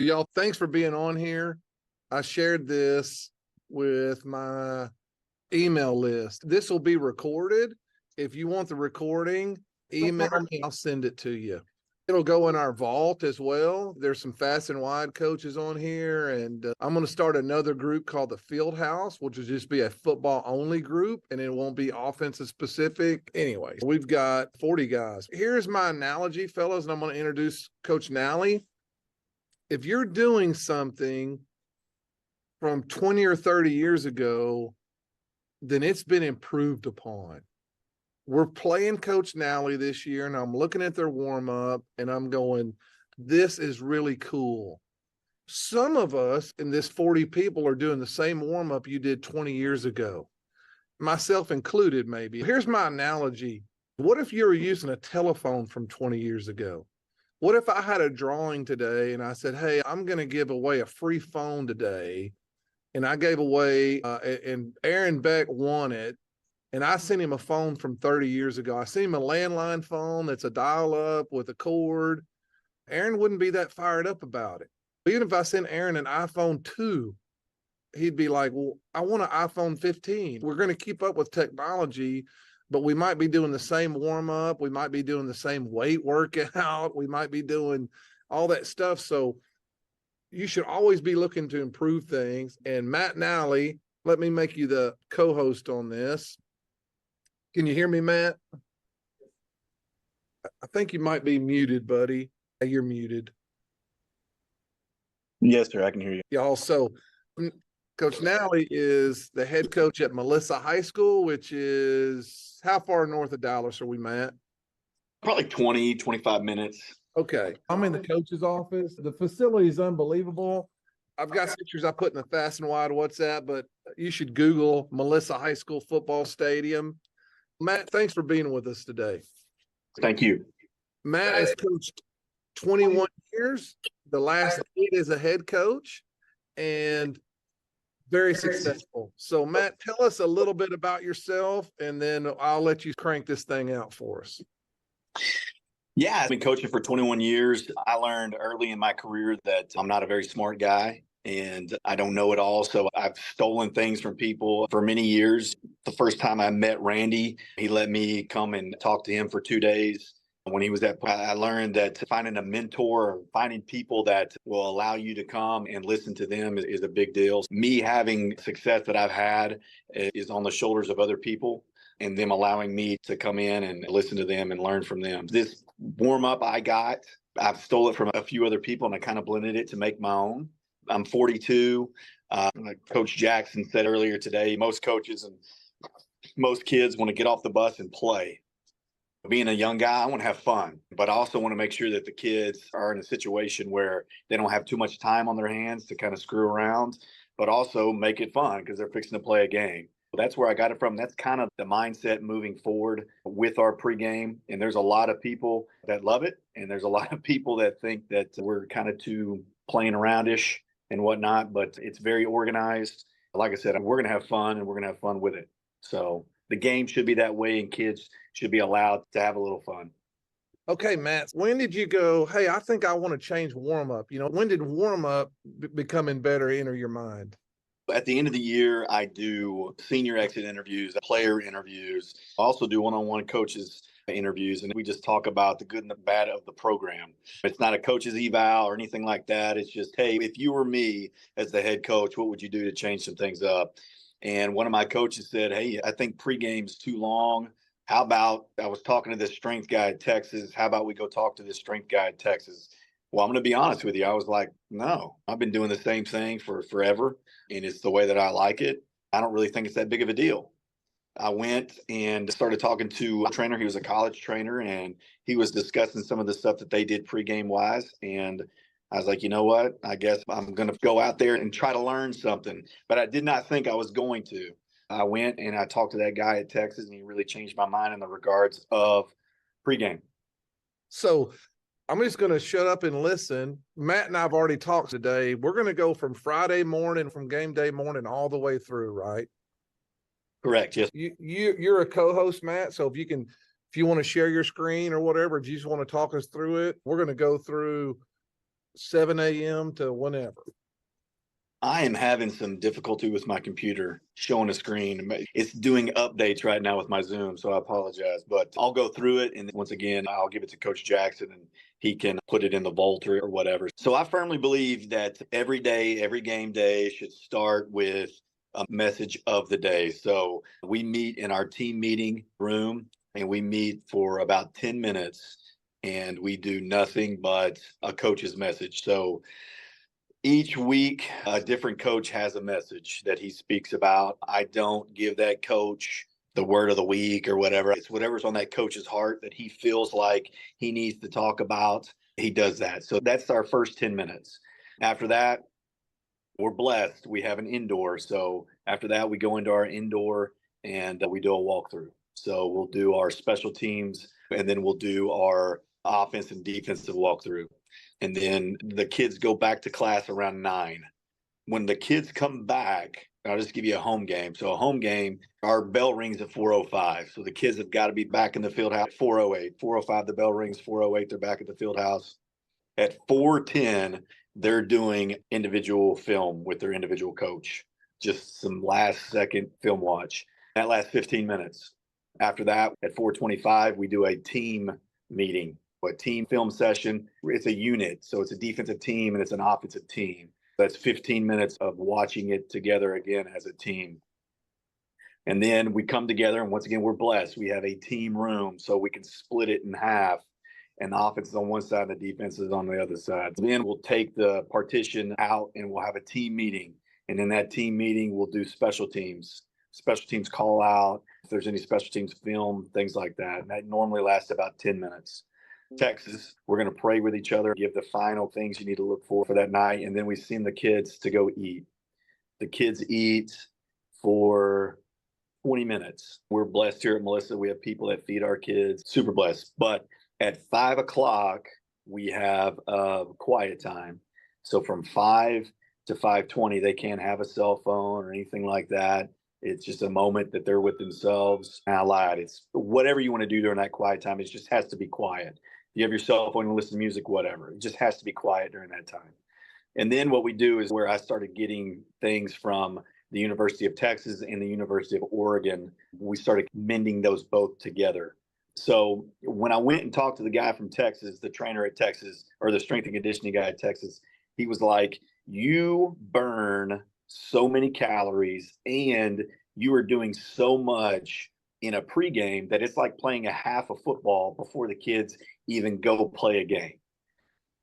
Y'all, thanks for being on here. I shared this with my email list. This will be recorded. If you want the recording, email me. I'll send it to you. It'll go in our vault as well. There's some fast and wide coaches on here, and I'm going to start another group called the Field House, which will just be a football only group, and it won't be offensive specific. Anyway, we've got 40 guys. Here's my analogy, fellas, and I'm going to introduce Coach Nally. If you're doing something from 20 or 30 years ago, then it's been improved upon. We're playing Coach Nally this year, and I'm looking at their warm-up, and I'm going, this is really cool. Some of us in this 40 people are doing the same warm-up you did 20 years ago, myself included maybe. Here's my analogy. What if you were using a telephone from 20 years ago? What if I had a drawing today and I said, hey, I'm going to give away a free phone today, and I gave away, and Aaron Beck won it, and I sent him a phone from 30 years ago. I sent him a landline phone that's a dial-up with a cord. Aaron wouldn't be that fired up about it. Even if I sent Aaron an iPhone 2, he'd be like, well, I want an iPhone 15. We're going to keep up with technology, but we might be doing the same warm-up. We might be doing the same weight workout. We might be doing all that stuff. So you should always be looking to improve things. And Matt Nally, let me make you the co-host on this. Can you hear me, Matt? I think you might be muted, buddy. You're muted. Yes, sir. I can hear you. Y'all, so Coach Nally is the head coach at Melissa High School, which is how far north of Dallas are we, Matt? Probably 20, 25 minutes. Okay. I'm in the coach's office. The facility is unbelievable. I've got pictures I put in the Fast and Wide WhatsApp, but you should Google Melissa High School football stadium. Matt, thanks for being with us today. Thank you. Matt has coached 21 years, the last 8 as a head coach, and very successful. So, Matt, tell us a little bit about yourself, and then I'll let you crank this thing out for us. Yeah, I've been coaching for 21 years. I learned early in my career that I'm not a very smart guy and I don't know it all. So I've stolen things from people for many years. The first time I met Randy, he let me come and talk to him for 2 days. When he was at, I learned that finding a mentor, finding people that will allow you to come and listen to them is a big deal. Me having success that I've had is on the shoulders of other people and them allowing me to come in and listen to them and learn from them. This warm up I've stole it from a few other people and I kind of blended it to make my own. I'm 42. Like Coach Jackson said earlier today, most coaches and most kids want to get off the bus and play. Being a young guy, I want to have fun, but I also want to make sure that the kids are in a situation where they don't have too much time on their hands to kind of screw around, but also make it fun because they're fixing to play a game. That's where I got it from. That's kind of the mindset moving forward with our pregame. And there's a lot of people that love it. And there's a lot of people that think that we're kind of too playing aroundish and whatnot, but it's very organized. Like I said, we're going to have fun and we're going to have fun with it. So the game should be that way and kids should be allowed to have a little fun. Okay, Matt, when did you go, hey, I think I want to change warm-up? When did warm-up becoming better enter your mind? At the end of the year, I do senior exit interviews, player interviews. I also do one-on-one coaches interviews, and we just talk about the good and the bad of the program. It's not a coach's eval or anything like that. It's just, hey, if you were me as the head coach, what would you do to change some things up? And one of my coaches said, hey, I think pregame's too long. How about, I was talking to this strength guy in Texas. How about we go talk to this strength guy in Texas? Well, I'm going to be honest with you. I was like, no, I've been doing the same thing for forever. And it's the way that I like it. I don't really think it's that big of a deal. I went and started talking to a trainer. He was a college trainer, and he was discussing some of the stuff that they did pregame wise. And I was like, you know what? I guess I'm going to go out there and try to learn something. But I did not think I was going to. I went and I talked to that guy at Texas, and he really changed my mind in the regards of pregame. So I'm just going to shut up and listen. Matt and I have already talked today. We're going to go from Friday morning, from game day morning, all the way through, right? Correct. Yes. You're a co-host, Matt. So if you want to share your screen or whatever, if you just want to talk us through it, we're going to go through 7 a.m. to whenever. I am having some difficulty with my computer showing a screen. It's doing updates right now with my Zoom, so I apologize. But I'll go through it, and once again, I'll give it to Coach Jackson, and he can put it in the vault or whatever. So I firmly believe that every day, every game day should start with a message of the day. So we meet in our team meeting room, and we meet for about 10 minutes, and we do nothing but a coach's message. So each week, a different coach has a message that he speaks about. I don't give that coach the word of the week or whatever. It's whatever's on that coach's heart that he feels like he needs to talk about. He does that. So that's our first 10 minutes. After that, we're blessed. We have an indoor. So after that, we go into our indoor and we do a walkthrough. So we'll do our special teams and then we'll do our offense and defensive walkthrough. And then the kids go back to class around 9. When the kids come back, I'll just give you a home game. So a home game, our bell rings at 4:05. So the kids have got to be back in the field house at 4:08. 4:05, the bell rings. 4:08, they're back at the field house. At 4:10, they're doing individual film with their individual coach. Just some last second film watch. That lasts 15 minutes. After that, at 4:25, we do a team meeting, a team film session. It's a unit. So it's a defensive team and it's an offensive team. That's 15 minutes of watching it together again as a team. And then we come together, and once again, we're blessed. We have a team room, so we can split it in half. And the offense is on one side and the defense is on the other side. Then we'll take the partition out and we'll have a team meeting. And in that team meeting, we'll do special teams. Special teams call out, if there's any special teams film, things like that. And that normally lasts about 10 minutes. Texas, we're going to pray with each other, give the final things you need to look for that night. And then we send the kids to go eat. The kids eat for 20 minutes. We're blessed here at Melissa. We have people that feed our kids, super blessed. But at 5 o'clock, we have a quiet time. So from 5 to 5:20, they can't have a cell phone or anything like that. It's just a moment that they're with themselves. And I lied. It's whatever you want to do during that quiet time. It just has to be quiet. You have your cell phone and listen to music, whatever. It just has to be quiet during that time. And then what we do is where I started getting things from the University of Texas and the University of Oregon. We started mending those both together. So when I went and talked to the guy from Texas, the trainer at Texas, or the strength and conditioning guy at Texas, he was like, you burn so many calories and you are doing so much in a pregame that it's like playing a half of football before the kids even go play a game.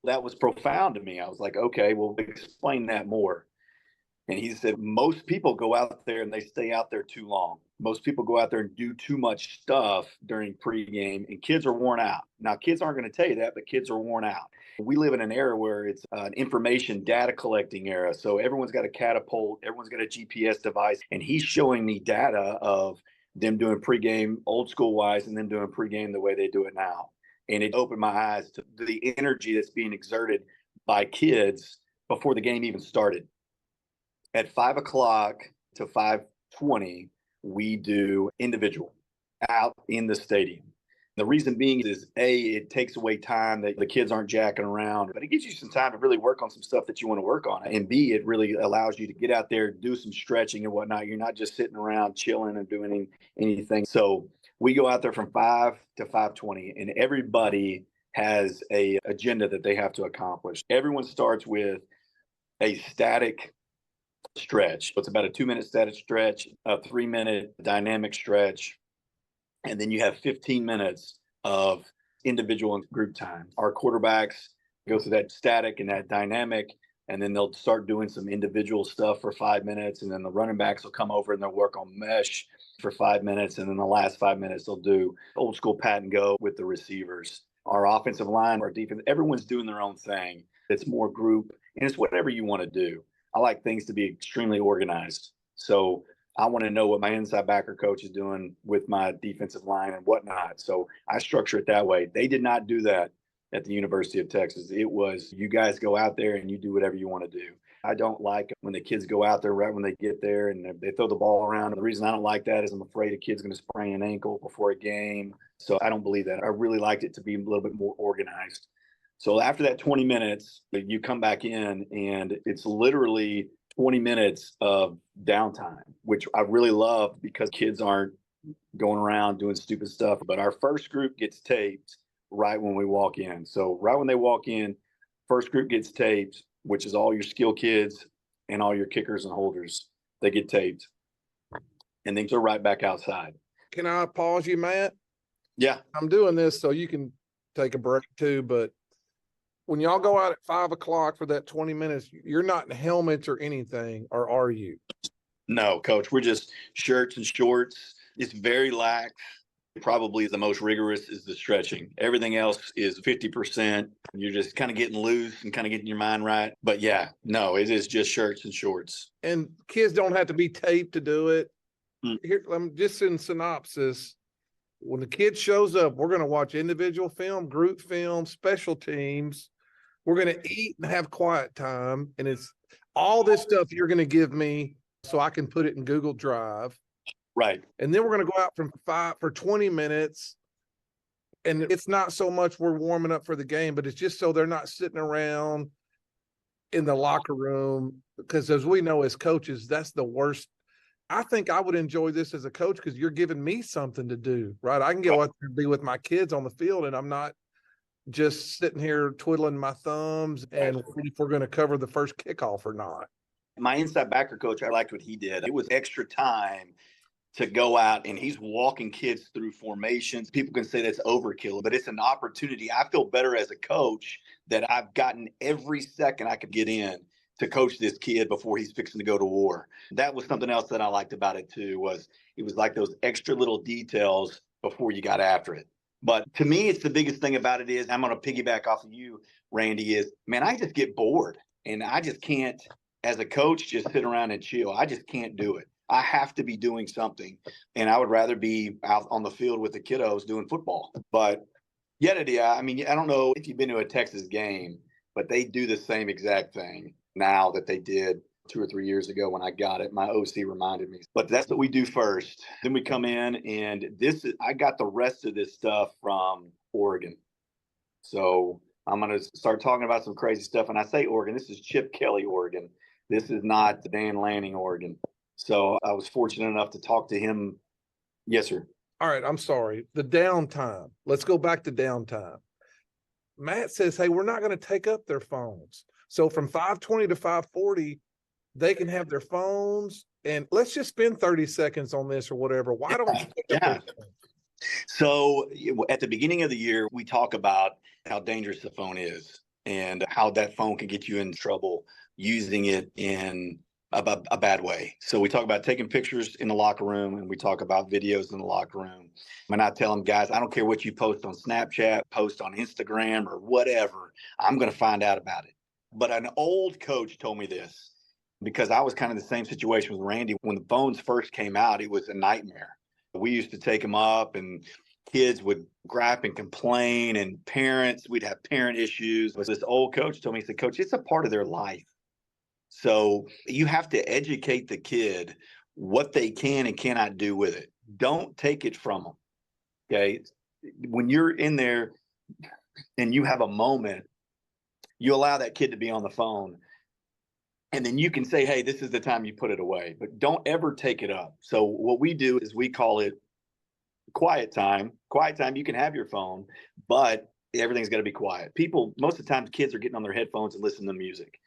That was profound to me. I was like, okay, well, explain that more. And he said, most people go out there and they stay out there too long. Most people go out there and do too much stuff during pregame, and kids are worn out. Now, kids aren't going to tell you that, but kids are worn out. We live in an era where it's an information data collecting era. So everyone's got a catapult, everyone's got a GPS device, and he's showing me data of them doing pregame old school wise and then doing pregame the way they do it now. And it opened my eyes to the energy that's being exerted by kids before the game even started. At 5 o'clock to 5:20, we do individual out in the stadium. The reason being is A, it takes away time that the kids aren't jacking around, but it gives you some time to really work on some stuff that you want to work on. And B, it really allows you to get out there, do some stretching and whatnot. You're not just sitting around chilling and doing anything. So we go out there from 5 to 5:20, and everybody has a agenda that they have to accomplish. Everyone starts with a static stretch. So it's about a 2-minute static stretch, a 3-minute dynamic stretch, and then you have 15 minutes of individual and group time. Our quarterbacks go through that static and that dynamic, and then they'll start doing some individual stuff for 5 minutes, and then the running backs will come over and they'll work on mesh for 5 minutes, and then the last 5 minutes they'll do old school pat and go with the receivers. Our offensive line, our defense, everyone's doing their own thing. It's more group, and it's whatever you want to do. I like things to be extremely organized. So I want to know what my inside backer coach is doing with my defensive line and whatnot. So I structure it that way. They did not do that at the University of Texas. It was, you guys go out there and you do whatever you want to do. I don't like when the kids go out there right when they get there and they throw the ball around. The reason I don't like that is I'm afraid a kid's going to sprain an ankle before a game. So I don't believe that. I really liked it to be a little bit more organized. So after that 20 minutes, you come back in and it's literally 20 minutes of downtime, which I really love because kids aren't going around doing stupid stuff. But our first group gets taped right when we walk in. So right when they walk in, first group gets taped, which is all your skill kids and all your kickers and holders. They get taped. And then go right back outside. Can I pause you, Matt? Yeah. I'm doing this so you can take a break too, but when y'all go out at 5 o'clock for that 20 minutes, you're not in helmets or anything, or are you? No, coach, we're just shirts and shorts. It's very lax. Probably the most rigorous is the stretching. Everything else is 50%. You're just kind of getting loose and kind of getting your mind right. But yeah, no, it is just shirts and shorts. And kids don't have to be taped to do it. Mm. Here, I'm just in synopsis. When the kid shows up, we're going to watch individual film, group film, special teams. We're going to eat and have quiet time. And it's all this stuff you're going to give me so I can put it in Google Drive. Right. And then we're going to go out from 5 for 20 minutes. And it's not so much we're warming up for the game, but it's just so they're not sitting around in the locker room. Because as we know as coaches, that's the worst. I think I would enjoy this as a coach because you're giving me something to do, right? I can go out there and be with my kids on the field and I'm not just sitting here twiddling my thumbs and if we're going to cover the first kickoff or not. My inside backer coach, I liked what he did. It was extra time to go out and he's walking kids through formations. People can say that's overkill, but it's an opportunity. I feel better as a coach that I've gotten every second I could get in to coach this kid before he's fixing to go to war. That was something else that I liked about it too, was it was like those extra little details before you got after it. But to me, it's the biggest thing about it is, I'm going to piggyback off of you, Randy, is, man, I just get bored and I just can't, as a coach, just sit around and chill. I just can't do it. I have to be doing something. And I would rather be out on the field with the kiddos doing football. But yet, yeah, I mean, I don't know if you've been to a Texas game, but they do the same exact thing now that they did 2 or 3 years ago when I got it. My OC reminded me. But that's what we do first. Then we come in and I got the rest of this stuff from Oregon. So I'm going to start talking about some crazy stuff. And I say Oregon, this is Chip Kelly, Oregon. This is not Dan Lanning, Oregon. So I was fortunate enough to talk to him. Yes, sir. All right, I'm sorry. The downtime. Let's go back to downtime. Matt says, hey, we're not going to take up their phones. So from 5:20 to 5:40, they can have their phones. And let's just spend 30 seconds on this or whatever. Why don't we take up their phones? So at the beginning of the year, we talk about how dangerous the phone is and how that phone can get you in trouble using it in a bad way. So we talk about taking pictures in the locker room and we talk about videos in the locker room. And I tell them, guys, I don't care what you post on Snapchat, post on Instagram or whatever, I'm going to find out about it. But an old coach told me this because I was kind of the same situation with Randy. When the phones first came out, it was a nightmare. We used to take them up and kids would gripe and complain and parents, we'd have parent issues. But this old coach told me, he said, Coach, it's a part of their life. So you have to educate the kid what they can and cannot do with it. Don't take it from them. Okay. When you're in there and you have a moment, you allow that kid to be on the phone. And then you can say, hey, this is the time you put it away, but don't ever take it up. So what we do is we call it quiet time. Quiet time, you can have your phone, but everything's got to be quiet. People, most of the time, kids are getting on their headphones and listening to music.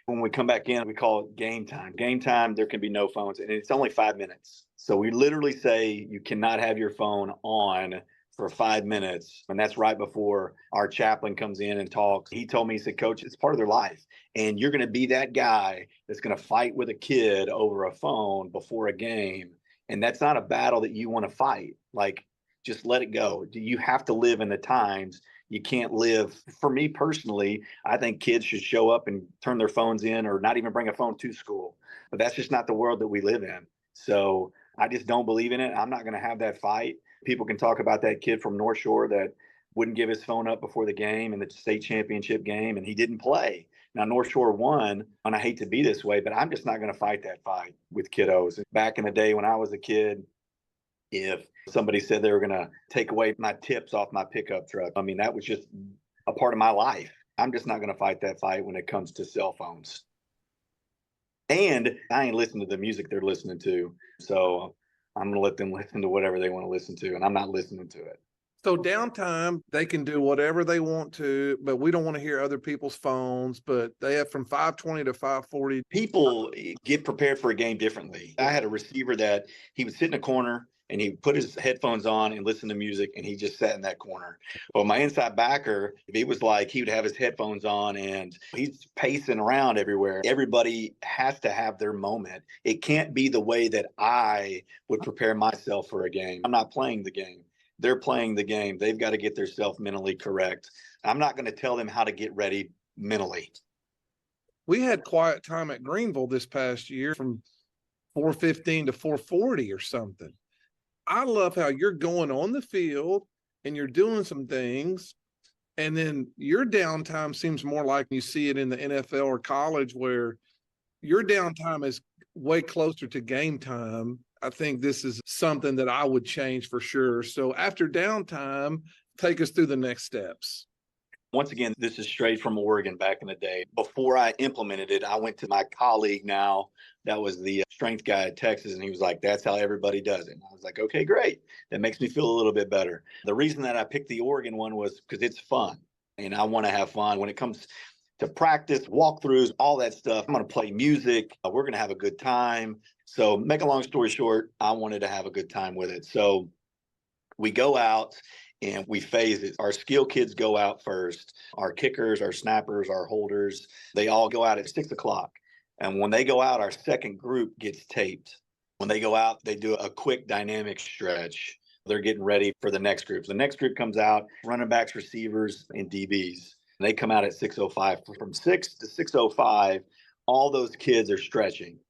When we come back in, we call it game time. Game time, there can be no phones, and it's only 5 minutes. So we literally say you cannot have your phone on for 5 minutes. And that's right before our chaplain comes in and talks. He told me, he said, Coach, it's part of their life. And you're going to be that guy that's going to fight with a kid over a phone before a game. And that's not a battle that you want to fight. Like, just let it go. You have to live in the times. You can't live. For me personally, I think kids should show up and turn their phones in or not even bring a phone to school. But that's just not the world that we live in. So I just don't believe in it. I'm not going to have that fight. People can talk about that kid from North Shore that wouldn't give his phone up before the game in the state championship game, and he didn't play. Now, North Shore won, and I hate to be this way, but I'm just not going to fight that fight with kiddos. Back in the day when I was a kid, if somebody said they were going to take away my tips off my pickup truck, I mean, that was just a part of my life. I'm just not going to fight that fight when it comes to cell phones. And I ain't listening to the music they're listening to. So I'm going to let them listen to whatever they want to listen to. And I'm not listening to it. So downtime, they can do whatever they want to, but we don't want to hear other people's phones. But they have from 5:20 to 5:40. People get prepared for a game differently. I had a receiver that he would sit in a corner and he put his headphones on and listen to music, and he just sat in that corner. Well, my inside backer, it was like he would have his headphones on and he's pacing around everywhere. Everybody has to have their moment. It can't be the way that I would prepare myself for a game. I'm not playing the game. They're playing the game. They've got to get themselves mentally correct. I'm not going to tell them how to get ready mentally. We had quiet time at Greenville this past year from 4:15 to 4:40 or something. I love how you're going on the field and you're doing some things, and then your downtime seems more like you see it in the NFL or college, where your downtime is way closer to game time. I think this is something that I would change for sure. So after downtime, take us through the next steps. Once again, this is straight from Oregon back in the day. Before I implemented it, I went to my colleague now that was the strength guy at Texas, and he was like, that's how everybody does it. And I was like, okay, great. That makes me feel a little bit better. The reason that I picked the Oregon one was because it's fun, and I want to have fun. When it comes to practice, walkthroughs, all that stuff, I'm going to play music. We're going to have a good time. So make a long story short, I wanted to have a good time with it. So we go out and we phase it. Our skill kids go out first. Our kickers, our snappers, our holders, they all go out at 6:00. And when they go out, our second group gets taped. When they go out, they do a quick dynamic stretch. They're getting ready for the next group. The next group comes out, running backs, receivers, and DBs. And they come out at 6:05. From 6 to 6:05, all those kids are stretching.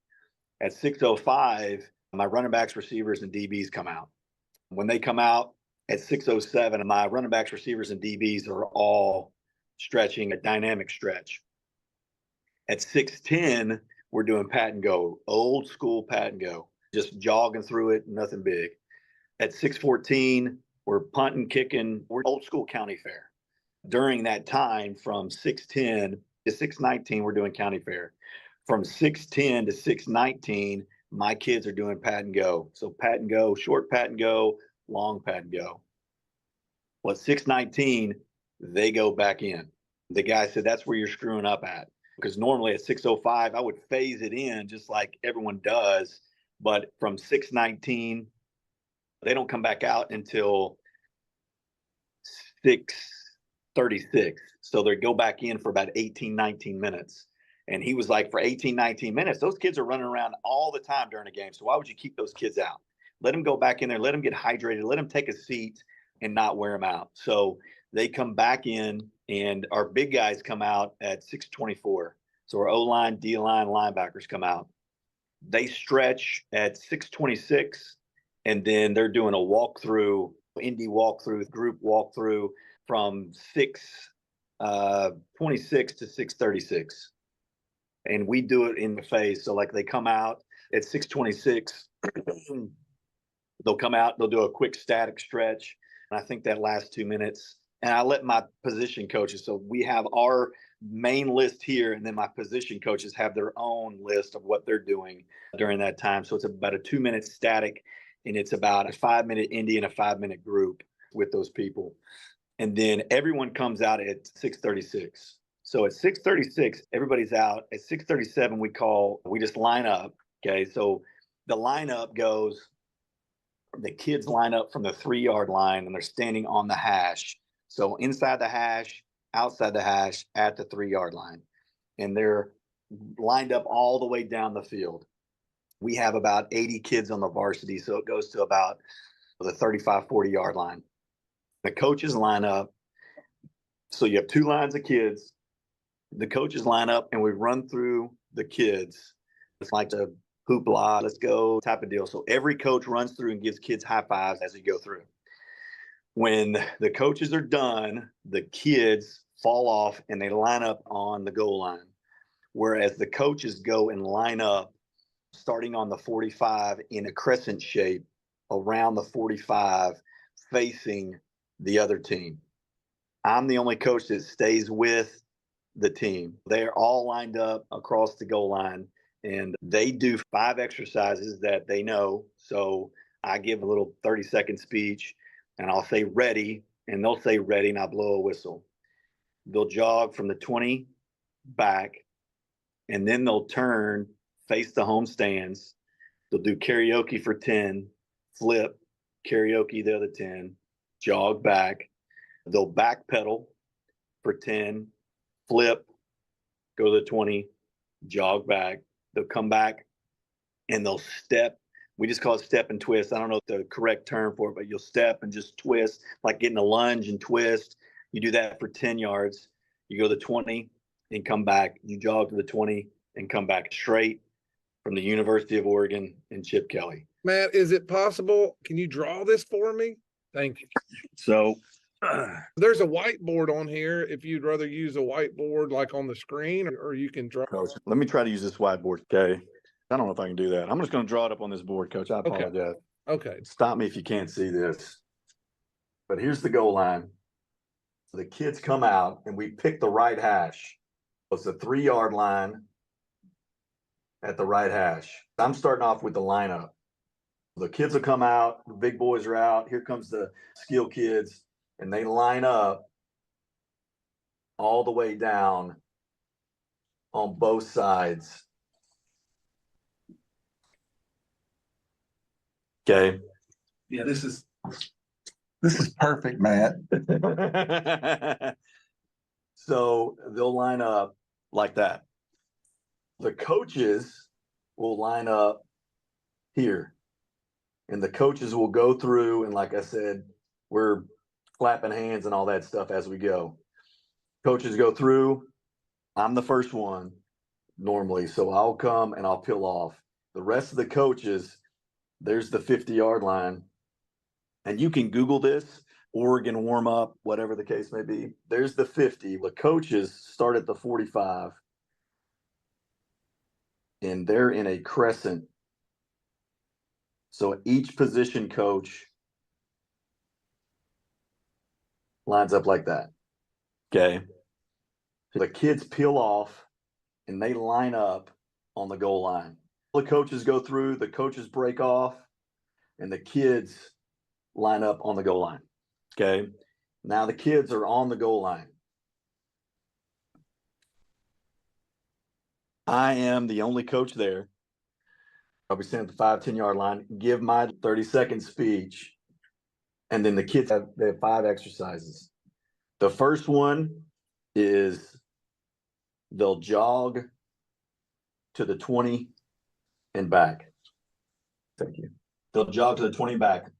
At 6:05, my running backs, receivers, and DBs come out. When they come out at 6:07, my running backs, receivers, and DBs are all stretching a dynamic stretch. At 6:10, we're doing pat and go, old school pat and go, just jogging through it, nothing big. At 6:14, we're punting, kicking, we're old school county fair. During that time, from 6:10 to 6:19, we're doing county fair. From 6:10 to 6:19, my kids are doing pat and go. So pat and go, short pat and go, long pat and go. Well, at 6:19, they go back in. The guy said, that's where you're screwing up at. Because normally at 6:05, I would phase it in just like everyone does. But from 6:19, they don't come back out until 6:36. So they go back in for about 18, 19 minutes. And he was like, for 18, 19 minutes, those kids are running around all the time during a game. So why would you keep those kids out? Let them go back in there, let them get hydrated, let them take a seat and not wear them out. So they come back in, and our big guys come out at 6:24. So our O-line, D-line, linebackers come out. They stretch at 6:26, and then they're doing a walkthrough, indie walkthrough, group walkthrough from 6:26 to 6:36. And we do it in the phase. So like they come out at 6:26, they'll come out, they'll do a quick static stretch. And I think that lasts 2 minutes. And I let my position coaches, so we have our main list here, and then my position coaches have their own list of what they're doing during that time. So it's about a 2 minute static, and it's about a 5 minute indie and a 5 minute group with those people. And then everyone comes out at 6:36. So at 6:36, everybody's out. At 6:37, we just line up. Okay. So the lineup goes, the kids line up from the 3-yard line, and they're standing on the hash. So inside the hash, outside the hash, at the 3-yard line. And they're lined up all the way down the field. We have about 80 kids on the varsity. So it goes to about the 35, 40-yard line. The coaches line up. So you have two lines of kids. The coaches line up, and we run through the kids. It's like the hoopla, let's go type of deal. So every coach runs through and gives kids high fives as they go through. When the coaches are done, the kids fall off and they line up on the goal line. Whereas the coaches go and line up starting on the 45 in a crescent shape around the 45 facing the other team. I'm the only coach that stays with the team. They're all lined up across the goal line, and they do 5 exercises that they know. So I give a little 30-second speech, and I'll say ready, and they'll say ready, and I blow a whistle. They'll jog from the 20 back, and then they'll turn, face the home stands. They'll do karaoke for 10, flip, karaoke the other 10, jog back. They'll backpedal for 10, flip, go to the 20, jog back. They'll come back and they'll step. We just call it step and twist. I don't know the correct term for it, but you'll step and just twist, like getting a lunge and twist. You do that for 10 yards. You go to the 20 and come back. You jog to the 20 and come back straight from the University of Oregon and Chip Kelly. Matt, is it possible? Can you draw this for me? Thank you. So there's a whiteboard on here if you'd rather use a whiteboard like on the screen, or you can draw. Coach, let me try to use this whiteboard. Okay. I don't know if I can do that. I'm just going to draw it up on this board, Coach. I apologize. Okay. Stop me if you can't see this. But here's the goal line. So the kids come out and we pick the right hash. It's a 3-yard line at the right hash. I'm starting off with the lineup. The kids will come out, the big boys are out. Here comes the skill kids, and they line up all the way down on both sides. Okay. Yeah, this is perfect, Matt. So they'll line up like that. The coaches will line up here. And the coaches will go through, and like I said, we're clapping hands and all that stuff as we go. Coaches go through. I'm the first one normally, so I'll come and I'll peel off. The rest of the coaches, there's the 50-yard line. And you can Google this, Oregon warm up, whatever the case may be. There's the 50. The coaches start at the 45. And they're in a crescent. So each position coach lines up like that. Okay. So the kids peel off and they line up on the goal line. The coaches go through, the coaches break off, and the kids line up on the goal line. Okay. Now the kids are on the goal line. I am the only coach there. I'll be standing at the 5-10-yard line, give my 30-second speech, and then the kids have 5 exercises. The first one is they'll jog to the 20 and back. Thank you. They'll jog to the 20 back.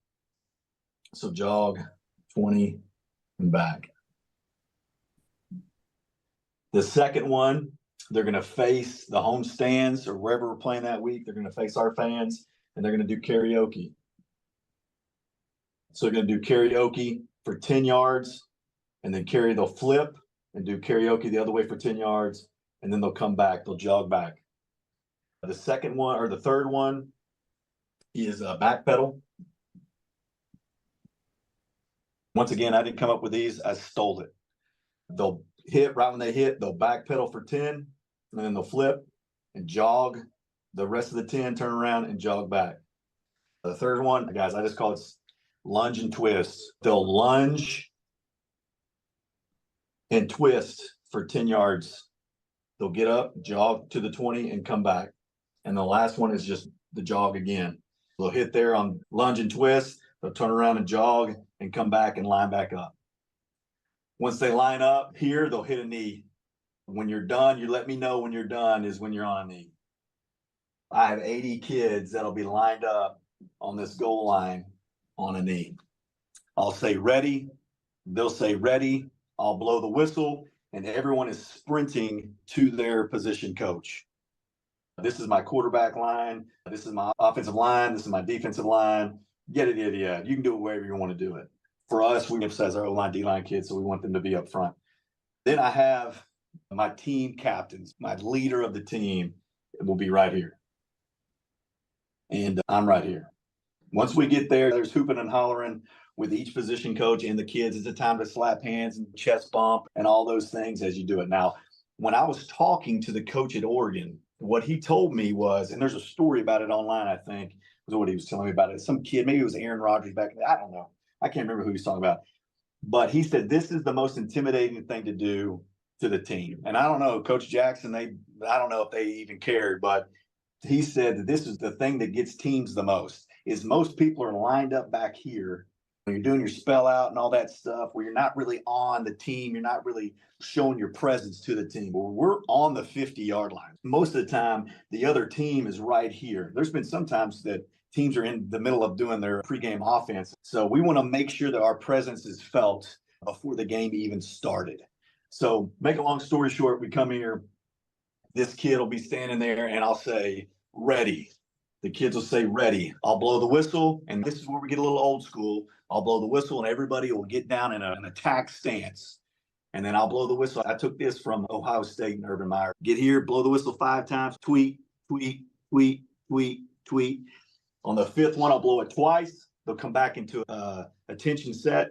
So jog 20 and back. The second one, they're going to face the home stands or wherever we're playing that week. They're going to face our fans, and they're going to do karaoke. So they're going to do karaoke for 10 yards, and then they'll flip and do karaoke the other way for 10 yards, and then they'll come back. They'll jog back. The second one, or the third one, is a back pedal. Once again, I didn't come up with these. I stole it. They'll hit right when they hit. They'll back pedal for 10, and then they'll flip and jog the rest of the 10, turn around and jog back. The third one, guys, I just call it lunge and twist. They'll lunge and twist for 10 yards. They'll get up, jog to the 20, and come back. And the last one is just the jog again. They'll hit there on lunge and twist. They'll turn around and jog and come back and line back up. Once they line up here, they'll hit a knee. When you're done, you let me know when you're done is when you're on a knee. I have 80 kids that'll be lined up on this goal line on a knee. I'll say ready. They'll say ready. I'll blow the whistle, and everyone is sprinting to their position coach. This is my quarterback line. This is my offensive line. This is my defensive line. Get it. You can do it wherever you want to do it. For us, we emphasize our O-line, D-line kids, so we want them to be up front. Then I have my team captains, my leader of the team will be right here. And I'm right here. Once we get there, there's hooping and hollering. with each position coach and the kids. It's a time to slap hands and chest bump and all those things as you do it. Now, when I was talking to the coach at Oregon, what he told me was, and there's a story about it online, I think, was what he was telling me about it. Some kid, maybe it was Aaron Rodgers back then. I don't know. I can't remember who he was talking about. But he said, this is the most intimidating thing to do to the team. And I don't know, Coach Jackson, I don't know if they even cared, but he said that this is the thing that gets teams the most, is most people are lined up back here when you're doing your spell out and all that stuff, where you're not really on the team. You're not really showing your presence to the team. Well, we're on the 50-yard line. Most of the time, the other team is right here. There's been some times that teams are in the middle of doing their pregame offense. So we want to make sure that our presence is felt before the game even started. So make a long story short, we come here, this kid will be standing there and I'll say, ready. The kids will say, ready. I'll blow the whistle. And this is where we get a little old school. I'll blow the whistle and everybody will get down in an attack stance. And then I'll blow the whistle. I took this from Ohio State and Urban Meyer. Get here, blow the whistle 5 times, tweet, tweet, tweet, tweet, tweet. On the 5th one, I'll blow it twice. They'll come back into attention set.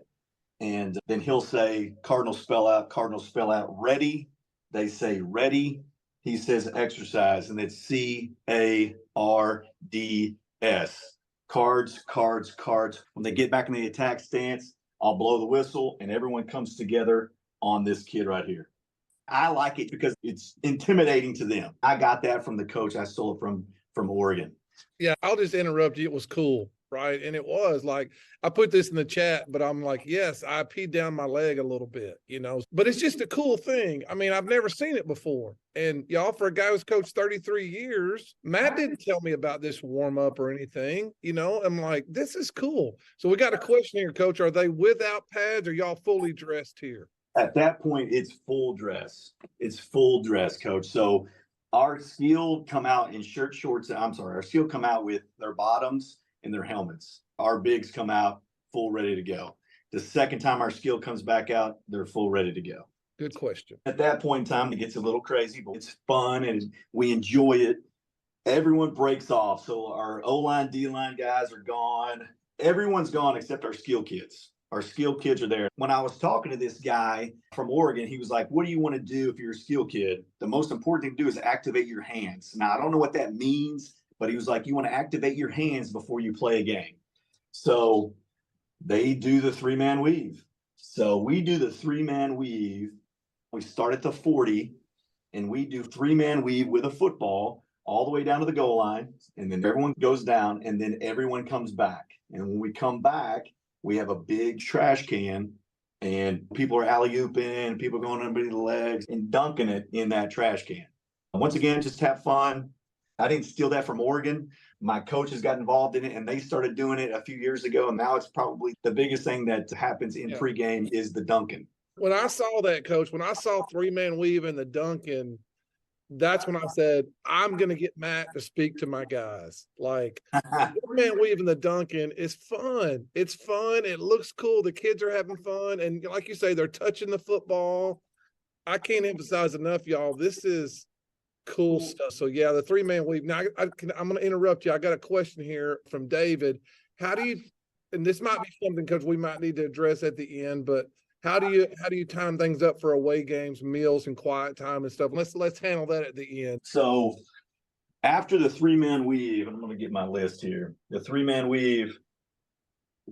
And then he'll say, Cardinals spell out, ready. They say ready. He says exercise, and it's CARDS. Cards, cards, cards. When they get back in the attack stance, I'll blow the whistle, and everyone comes together on this kid right here. I like it because it's intimidating to them. I got that from the coach. I stole it from Oregon. Yeah, I'll just interrupt you. It was cool, right? And it was like, I put this in the chat, but I'm like, yes, I peed down my leg a little bit, but it's just a cool thing. I mean, I've never seen it before. And y'all, for a guy who's coached 33 years, Matt didn't tell me about this warm up or anything, I'm like, this is cool. So we got a question here, Coach. Are they without pads or y'all fully dressed here? At that point, it's full dress. It's full dress, Coach. So our skill come out in our skill come out with their bottoms and their helmets. Our bigs come out full ready to go. The second time our skill comes back out, they're full ready to go. Good question. At that point in time, it gets a little crazy, but it's fun and we enjoy it. Everyone breaks off. So our O-line, D-line guys are gone. Everyone's gone except our skill kids. Our skill kids are there. When I was talking to this guy from Oregon, he was like, what do you want to do if you're a skill kid? The most important thing to do is activate your hands. Now, I don't know what that means, but he was like, you want to activate your hands before you play a game. So they do the 3-man weave. So we do the 3-man weave. We start at the 40, and we do 3-man weave with a football all the way down to the goal line. And then everyone goes down, and then everyone comes back. And when we come back, we have a big trash can, and people are alley-ooping, people going under the legs and dunking it in that trash can. Once again, just have fun. I didn't steal that from Oregon. My coaches got involved in it, and they started doing it a few years ago. And now it's probably the biggest thing that happens in pregame is the dunking. When I saw that, Coach, when I saw 3-man weave and the dunking, that's when I said, I'm going to get Matt to speak to my guys. Like, 3-man weave and the dunking is fun. It's fun. It looks cool. The kids are having fun. And like you say, they're touching the football. I can't emphasize enough, y'all. This is cool stuff. So, yeah, the 3-man weave. Now, I'm going to interrupt you. I got a question here from David. How do you, and this might be something, Coach, we might need to address at the end, but how do you time things up for away games, meals, and quiet time and stuff? Let's handle that at the end. So after the 3-man weave, I'm going to get my list here. The 3-man weave,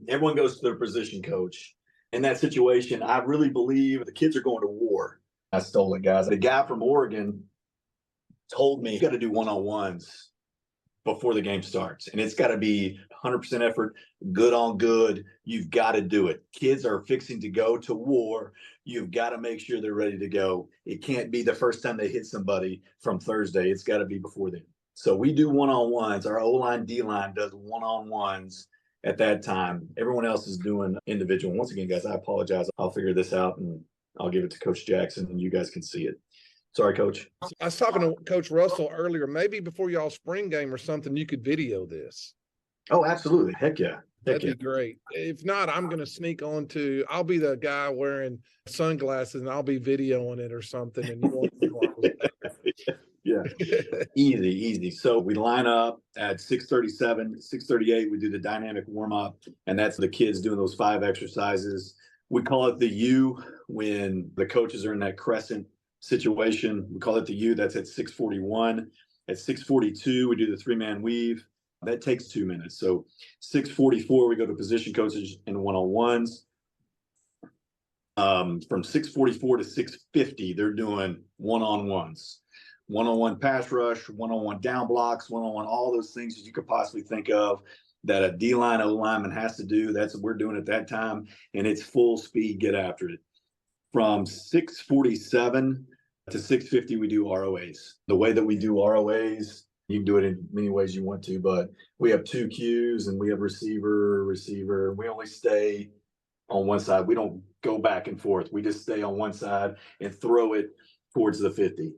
everyone goes to their position coach. In that situation, I really believe the kids are going to war. I stole it, guys. The guy from Oregon told me you got to do one-on-ones before the game starts. And it's got to be 100% effort, good on good. You've got to do it. Kids are fixing to go to war. You've got to make sure they're ready to go. It can't be the first time they hit somebody from Thursday. It's got to be before then. So we do one-on-ones. Our O-line, D-line does one-on-ones at that time. Everyone else is doing individual. Once again, guys, I apologize. I'll figure this out and I'll give it to Coach Jackson and you guys can see it. Sorry, Coach. I was talking to Coach Russell earlier. Maybe before y'all spring game or something, you could video this. Oh, absolutely. Heck yeah. That'd be great. If not, I'm going to sneak on to, I'll be the guy wearing sunglasses and I'll be videoing it or something. And you won't Yeah. Easy. So we line up at 6:37, 6:38. We do the dynamic warm up, and that's the kids doing those 5 exercises. We call it the U when the coaches are in that crescent situation. We call it the U. That's at 6:41. At 6:42, we do the 3-man weave. That takes 2 minutes. So 6:44, we go to position coaches and one-on-ones. From 6:44 to 6:50, they're doing one-on-ones. One-on-one pass rush, one-on-one down blocks, one-on-one, all those things that you could possibly think of that a D-line, O-lineman has to do. That's what we're doing at that time, and it's full speed, get after it. From 6:47 to 6:50, we do ROAs. The way that we do ROAs, you can do it in many ways you want to, but we have 2 Qs and we have receiver. We only stay on one side. We don't go back and forth. We just stay on one side and throw it towards the 50.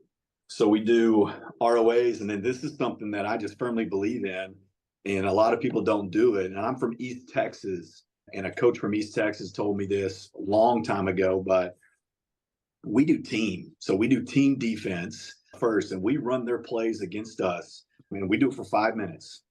So we do ROAs, and then this is something that I just firmly believe in, and a lot of people don't do it. And I'm from East Texas, and a coach from East Texas told me this a long time ago, but we do team. So we do team defense first, and we run their plays against us. I mean, we do it for 5 minutes.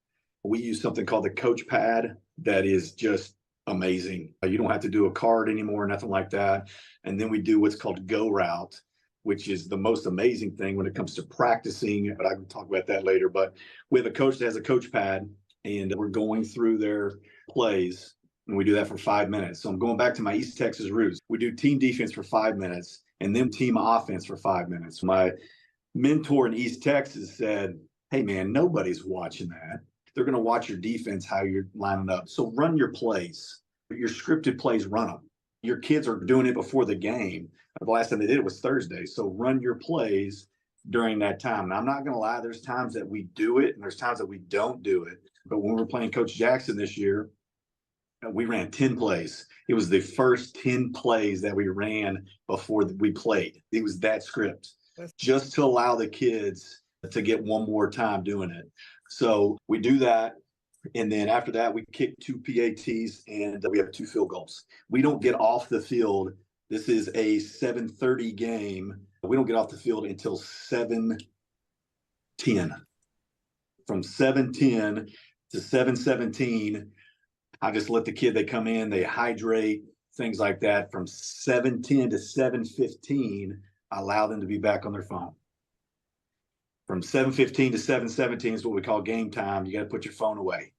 We use something called the coach pad that is just amazing. You don't have to do a card anymore, nothing like that. And then we do what's called go route, which is the most amazing thing when it comes to practicing, but I can talk about that later. But we have a coach that has a coach pad, and we're going through their plays, and we do that for 5 minutes. So I'm going back to my East Texas roots. We do team defense for 5 minutes and then team offense for 5 minutes. My mentor in East Texas said, hey man, nobody's watching that. They're going to watch your defense, how you're lining up. So run your plays, your scripted plays, run them. Your kids are doing it before the game. The last time they did it was Thursday. So run your plays during that time. Now, I'm not going to lie. There's times that we do it and there's times that we don't do it. But when we're playing Coach Jackson this year, we ran 10 plays. It was the first 10 plays that we ran before we played. It was that script just to allow the kids to get one more time doing it. So we do that. And then after that, we kick 2 PATs and we have 2 field goals. We don't get off the field. This is a 7:30 game. We don't get off the field until 7:10. From 7:10 to 7:17, I just let the kid, they come in, they hydrate, things like that. From 7:10 to 7:15, I allow them to be back on their phone. From 7:15 to 7:17 is what we call game time. You got to put your phone away.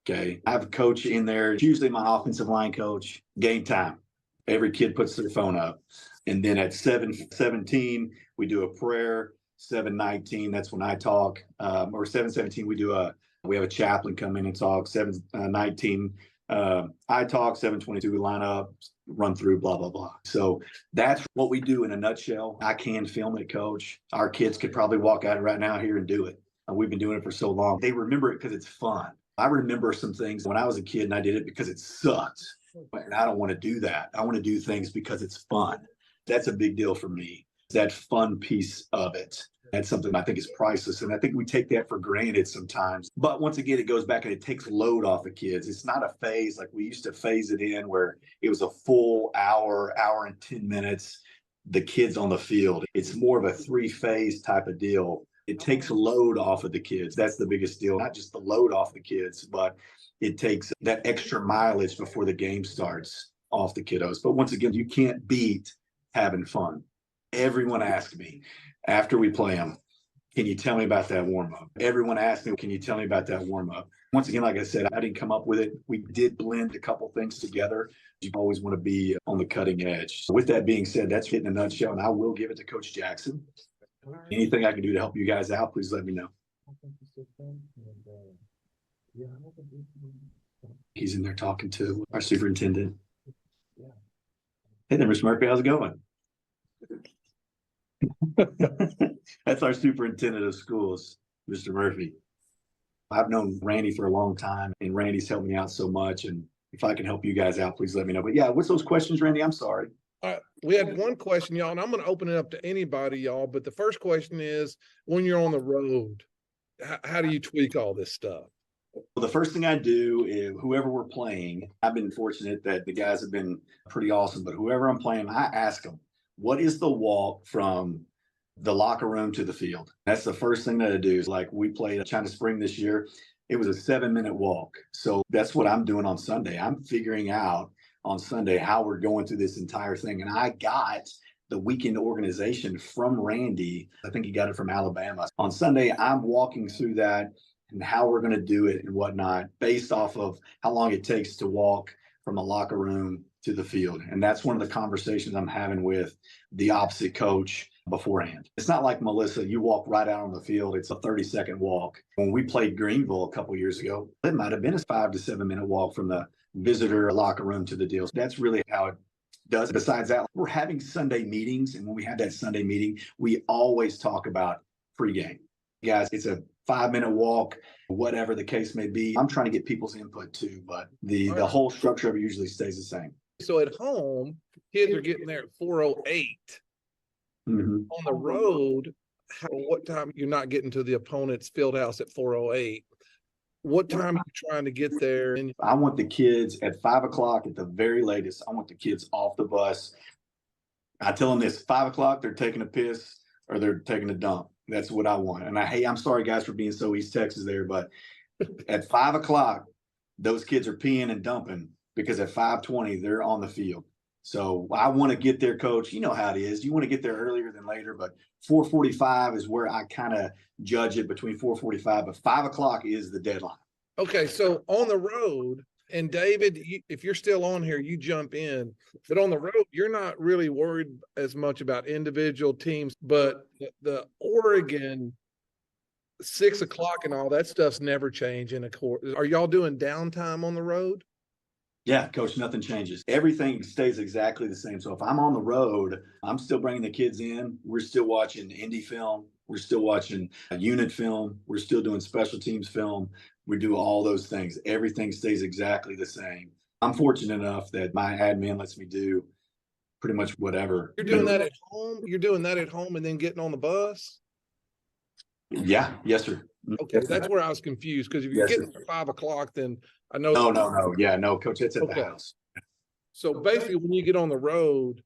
Okay. I have a coach in there. It's usually my offensive line coach. Game time. Every kid puts their phone up. And then at 7:17, we do a prayer. 7:19, that's when I talk. Or 7:17, we have a chaplain come in and talk. 7:19, I talk. 7:22, we line up, run through, blah, blah, blah. So that's what we do in a nutshell. I can film it, Coach. Our kids could probably walk out right now here and do it. We've been doing it for so long. They remember it because it's fun. I remember some things when I was a kid and I did it because it sucked. And I don't want to do that. I want to do things because it's fun. That's a big deal for me. That fun piece of it. That's something I think is priceless. And I think we take that for granted sometimes. But once again, it goes back and it takes load off of kids. It's not a phase like we used to phase it in where it was a full hour and 10 minutes, the kids on the field. It's more of a 3-phase type of deal. It takes load off of the kids. That's the biggest deal. Not just the load off the kids, but it takes that extra mileage before the game starts off the kiddos. But once again, you can't beat having fun. Everyone asks me after we play them, can you tell me about that warm-up? Everyone asks me, can you tell me about that warm-up? Once again, like I said, I didn't come up with it. We did blend a couple things together. You always want to be on the cutting edge. So with that being said, that's it in a nutshell, and I will give it to Coach Jackson. Anything I can do to help you guys out, please let me know. He's in there talking to our superintendent. Hey there, Mr. Murphy, how's it going? That's our superintendent of schools, Mr. Murphy. I've known Randy for a long time, and Randy's helped me out so much. And if I can help you guys out, please let me know. But yeah, what's those questions, Randy? I'm sorry. We had one question, y'all, and I'm going to open it up to anybody, y'all. But the first question is, when you're on the road, how do you tweak all this stuff? Well, the first thing I do is whoever we're playing, I've been fortunate that the guys have been pretty awesome, but whoever I'm playing, I ask them, what is the walk from the locker room to the field. That's the first thing that I do. Is like we played China Spring this year. It was a 7-minute walk. So that's what I'm doing on Sunday. I'm figuring out on Sunday how we're going through this entire thing. And I got the weekend organization from Randy. I think he got it from Alabama. On Sunday, I'm walking through that and how we're going to do it and whatnot based off of how long it takes to walk from the locker room to the field. And that's one of the conversations I'm having with the opposite coach beforehand. It's not like, Melissa, you walk right out on the field. It's a 30-second walk. When we played Greenville a couple years ago, it might have been a 5 to 7 minute walk from the visitor locker room to the deal. That's really how it does. Besides that, we're having Sunday meetings. And when we have that Sunday meeting, we always talk about pregame. Guys, it's a 5-minute walk, whatever the case may be. I'm trying to get people's input too, but the whole structure of it usually stays the same. So at home, kids are getting there at 4:08. Mm-hmm. On the road, what time you're not getting to the opponent's field house at 4:08? What time are you trying to get there? And I want the kids at 5 o'clock at the very latest. I want the kids off the bus. I tell them this: 5 o'clock, they're taking a piss or they're taking a dump. That's what I want. And I'm sorry, guys, for being so East Texas there, but at 5 o'clock, those kids are peeing and dumping because at 5:20, they're on the field. So I want to get there, Coach. You know how it is. You want to get there earlier than later, but 4:45 is where I kind of judge it, between 4:45, but 5 o'clock is the deadline. okay, so on the road, and David, if you're still on here, you jump in. But on the road, you're not really worried as much about individual teams, but the Oregon 6 o'clock and all that stuff's never changing. Of course, are y'all doing downtime on the road? Yeah, Coach, nothing changes. Everything stays exactly the same. So if I'm on the road, I'm still bringing the kids in. We're still watching indie film. We're still watching unit film. We're still doing special teams film. We do all those things. Everything stays exactly the same. I'm fortunate enough that my admin lets me do pretty much whatever. You're doing that at home? You're doing that at home and then getting on the bus? Yeah. Yes, sir. Okay, that's where I was confused, because if you're Yes, getting at 5 o'clock, then I know. No. Yeah, no, Coach, it's at the Okay. house. So basically, when you get on the road,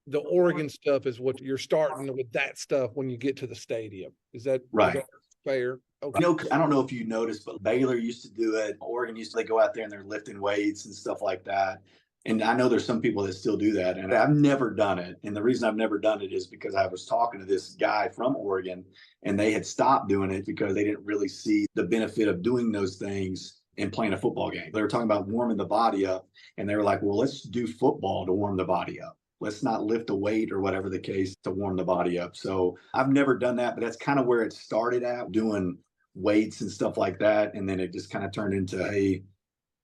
the Oregon stuff is what you're starting with, that stuff when you get to the stadium. Is that Right. Is that fair? Okay. I don't know if you noticed, but Baylor used to do it. Oregon they go out there and they're lifting weights and stuff like that. And I know there's some people that still do that. And I've never done it. And the reason I've never done it is because I was talking to this guy from Oregon and they had stopped doing it because they didn't really see the benefit of doing those things and playing a football game. They were talking about warming the body up. And they were like, well, let's do football to warm the body up. Let's not lift a weight or whatever the case to warm the body up. So I've never done that, but that's kind of where it started out, doing weights and stuff like that. And then it just kind of turned into, hey,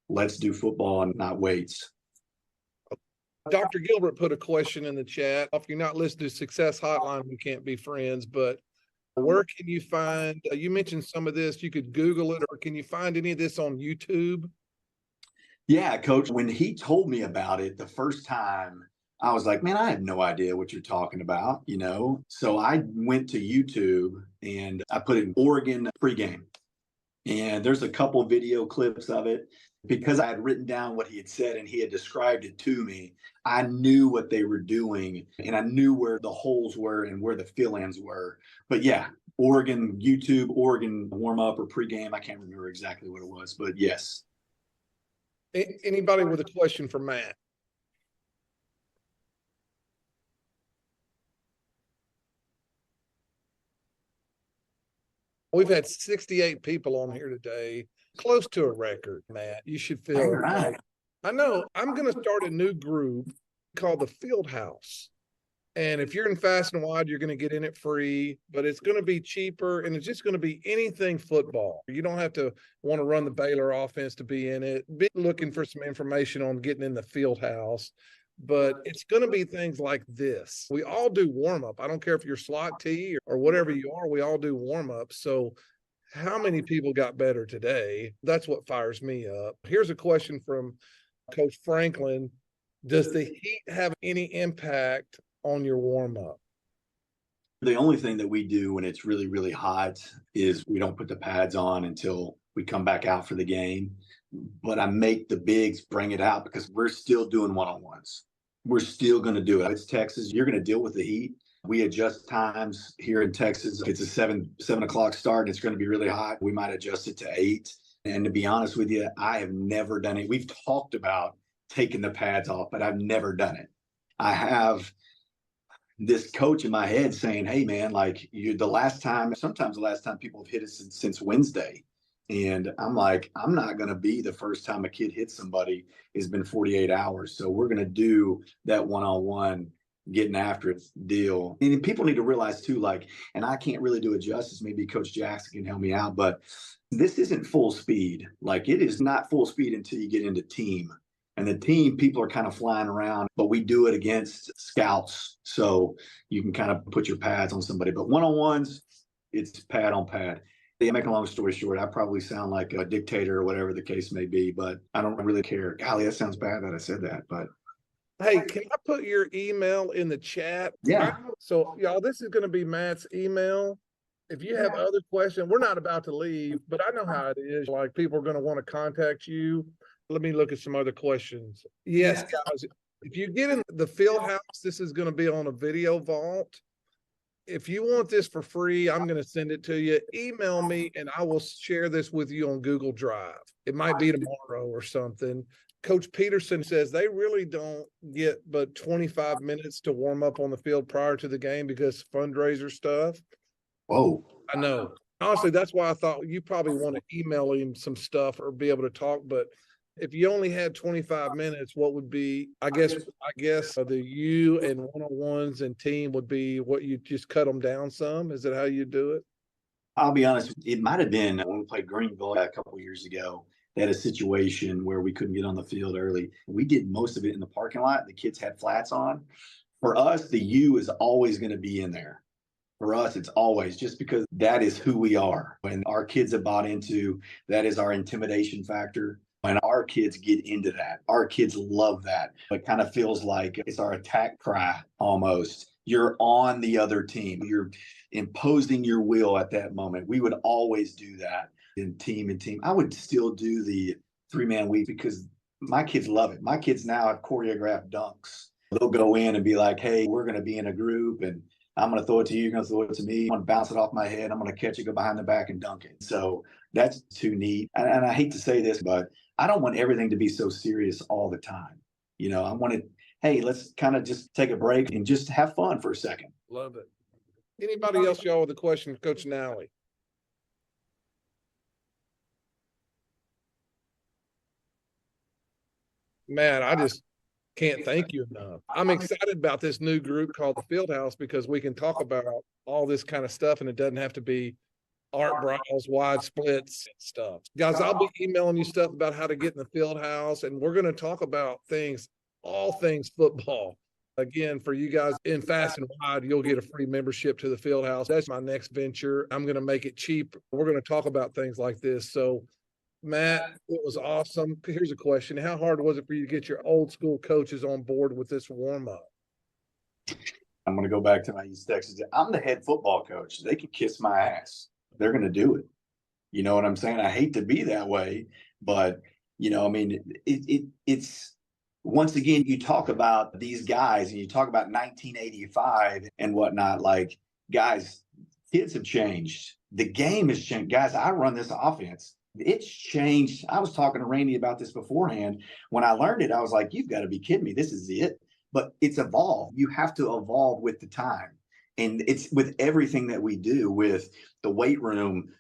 let's do football and not weights. Dr. Gilbert put a question in the chat. If you're not listening to Success Hotline, we can't be friends, but where can you find, you mentioned some of this, you could Google it, or can you find any of this on YouTube? Yeah, Coach, when he told me about it the first time, I was like, man, I have no idea what you're talking about, you know? So I went to YouTube and I put in Oregon pregame. And there's a couple video clips of it. Because I had written down what he had said and he had described it to me, I knew what they were doing and I knew where the holes were and where the fill-ins were. But yeah, Oregon YouTube, Oregon warm-up or pregame, I can't remember exactly what it was, but yes. Anybody with a question for Matt? We've had 68 people on here today, close to a record, Matt. You should feel Right. I know. I'm going to start a new group called the Field House. And if you're in Fast and Wide, you're going to get in it free, but it's going to be cheaper and it's just going to be anything football. You don't have to want to run the Baylor offense to be in it. Be looking for some information on getting in the Field House. But it's going to be things like this. We all do warm up. I don't care if you're slot T or whatever you are, we all do warm up. So how many people got better today? That's what fires me up. Here's a question from Coach Franklin. Does the heat have any impact on your warm up? The only thing that we do when it's really, really hot is we don't put the pads on until we come back out for the game. But I make the bigs bring it out because we're still doing one-on-ones. We're still going to do it. It's Texas. You're going to deal with the heat. We adjust times here in Texas. If it's a 7 o'clock start and it's going to be really hot, we might adjust it to 8. And to be honest with you, I have never done it. We've talked about taking the pads off, but I've never done it. I have this coach in my head saying, hey man, like sometimes the last time people have hit it since Wednesday. And I'm like, I'm not going to be the first time a kid hits somebody. It's been 48 hours. So we're going to do that one-on-one getting after it deal. And people need to realize too, like, and I can't really do it justice. Maybe Coach Jackson can help me out, but this isn't full speed. Like, it is not full speed until you get into team. And the team, people are kind of flying around, but we do it against scouts. So you can kind of put your pads on somebody. But one-on-ones, it's pad on pad. To make a long story short, I probably sound like a dictator or whatever the case may be, but I don't really care. Golly, that sounds bad that I said that, but. Hey, can I put your email in the chat? Yeah. So y'all, this is going to be Matt's email. If you have other questions, we're not about to leave, but I know how it is. Like, people are going to want to contact you. Let me look at some other questions. Yes, guys, if you get in the field house, this is going to be on a video vault. If you want this for free, I'm going to send it to you. Email me and I will share this with you on Google Drive. It might be tomorrow or something. Coach Peterson says they really don't get but 25 minutes to warm up on the field prior to the game because fundraiser stuff. Whoa. I know. Honestly, that's why I thought you probably want to email him some stuff or be able to talk. But if you only had 25 minutes, what would be, I guess the you and one-on-ones and team would be what you just cut them down some? Is that how you do it? I'll be honest, it might have been when we played Greenville a couple of years ago. They had a situation where we couldn't get on the field early. We did most of it in the parking lot. The kids had flats on. For us, the U is always going to be in there. For us, it's always just because that is who we are. And our kids have bought into that is our intimidation factor. And our kids get into that. Our kids love that. It kind of feels like it's our attack cry almost. You're on the other team. You're imposing your will at that moment. We would always do that in team and team. I would still do the 3-man week because my kids love it. My kids now have choreographed dunks. They'll go in and be like, hey, we're going to be in a group and I'm going to throw it to you. You're going to throw it to me. I'm going to bounce it off my head. I'm going to catch it, go behind the back and dunk it. So that's too neat. And I hate to say this, but I don't want everything to be so serious all the time. You know, I want it, hey, let's kind of just take a break and just have fun for a second. Love it. Anybody else, y'all, with a question for Coach Nally? Man, I just can't thank you enough. I'm excited about this new group called the Fieldhouse because we can talk about all this kind of stuff and it doesn't have to be art brows, wide splits stuff. Guys, I'll be emailing you stuff about how to get in the field house, and we're going to talk about things, all things football. Again, for you guys in Fast and Wide, you'll get a free membership to the field house. That's my next venture. I'm going to make it cheap. We're going to talk about things like this. So, Matt, it was awesome. Here's a question. How hard was it for you to get your old school coaches on board with this warm up? I'm going to go back to my East Texas. I'm the head football coach. They can kiss my ass. They're going to do it. You know what I'm saying? I hate to be that way, but you know, I mean, it's once again, you talk about these guys and you talk about 1985 and whatnot, like guys, kids have changed. The game has changed. Guys, I run this offense. It's changed. I was talking to Randy about this beforehand. When I learned it, I was like, you've got to be kidding me. This is it. But it's evolved. You have to evolve with the time. And it's with everything that we do with the weight room,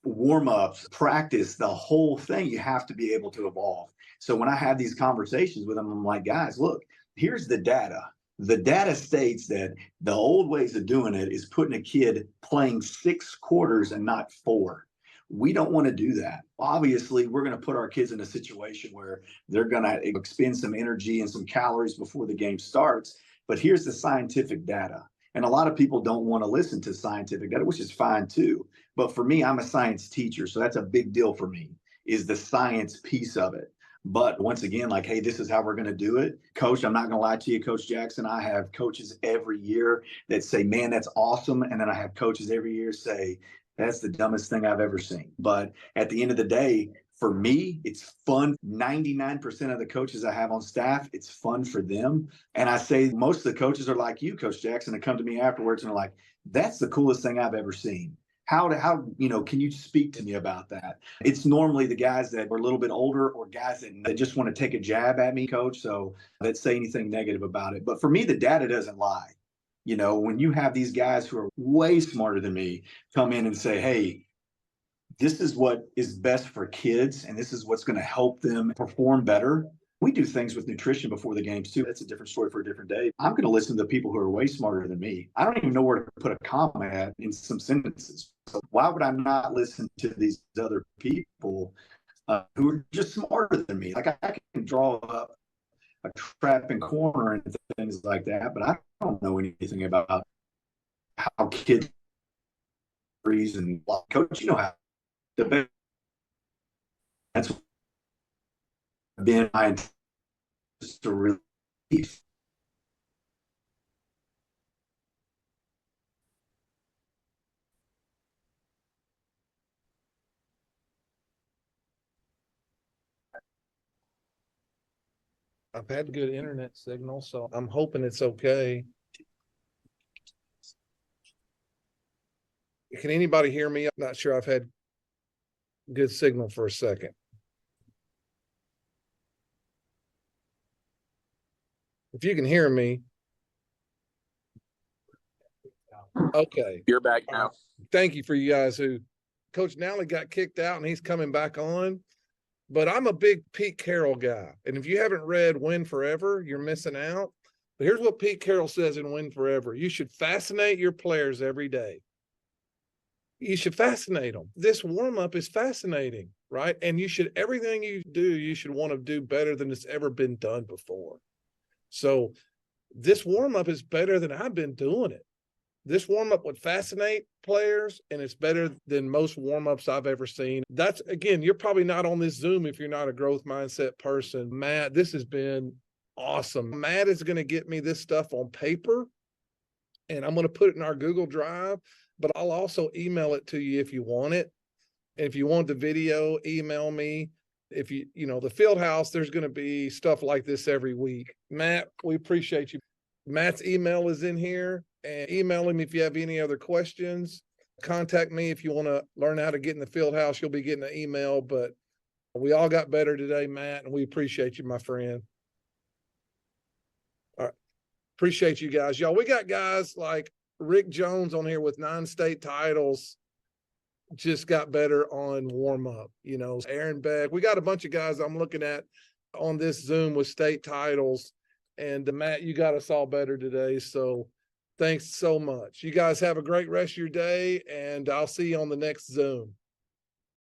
warm-ups, practice, the whole thing, you have to be able to evolve. So when I have these conversations with them, I'm like, guys, look, here's the data. The data states that the old ways of doing it is putting a kid playing 6 quarters and not 4. We don't want to do that. Obviously, we're going to put our kids in a situation where they're going to expend some energy and some calories before the game starts. But here's the scientific data. And a lot of people don't want to listen to scientific data, which is fine too. But for me, I'm a science teacher. So that's a big deal for me, is the science piece of it. But once again, like, hey, this is how we're going to do it. Coach, I'm not going to lie to you, Coach Jackson. I have coaches every year that say, man, that's awesome. And then I have coaches every year say, that's the dumbest thing I've ever seen. But at the end of the day, For me, it's fun. 99% of the coaches I have on staff, it's fun for them. And I say most of the coaches are like you, Coach Jackson, that come to me afterwards and are like, that's the coolest thing I've ever seen. How, can you speak to me about that? It's normally the guys that are a little bit older or guys that just want to take a jab at me, Coach, so that say anything negative about it. But for me, the data doesn't lie. When you have these guys who are way smarter than me come in and say, hey, this is what is best for kids, and this is what's going to help them perform better. We do things with nutrition before the games too. That's a different story for a different day. I'm going to listen to people who are way smarter than me. I don't even know where to put a comma at in some sentences. So why would I not listen to these other people who are just smarter than me? Like I can draw up a trap and corner and things like that, but I don't know anything about how kids and coach. How the best. That's been my interest to relief. I've had good internet signal, so I'm hoping it's okay. Can anybody hear me? I'm not sure. I've had good signal for a second. If you can hear me. Okay. You're back now. Thank you for you guys who Coach Nally got kicked out and he's coming back on. But I'm a big Pete Carroll guy. And if you haven't read Win Forever, you're missing out. But here's what Pete Carroll says in Win Forever. You should fascinate your players every day. You should fascinate them. This warm-up is fascinating, right? And everything you do, you should want to do better than it's ever been done before. So this warm-up is better than I've been doing it. This warm-up would fascinate players, and it's better than most warm-ups I've ever seen. That's, again, you're probably not on this Zoom if you're not a growth mindset person. Matt, this has been awesome. Matt is going to get me this stuff on paper, and I'm going to put it in our Google Drive, but I'll also email it to you if you want it. And if you want the video, email me. If the field house, there's going to be stuff like this every week. Matt, we appreciate you. Matt's email is in here, and email him if you have any other questions. Contact me if you want to learn how to get in the field house. You'll be getting an email, but we all got better today, Matt, and we appreciate you, my friend. All right. Appreciate you guys. Y'all, we got guys like Rick Jones on here with 9 state titles. Just got better on warm up, Aaron Beck. We got a bunch of guys I'm looking at on this Zoom with state titles. And Matt, you got us all better today. So thanks so much. You guys have a great rest of your day, and I'll see you on the next Zoom.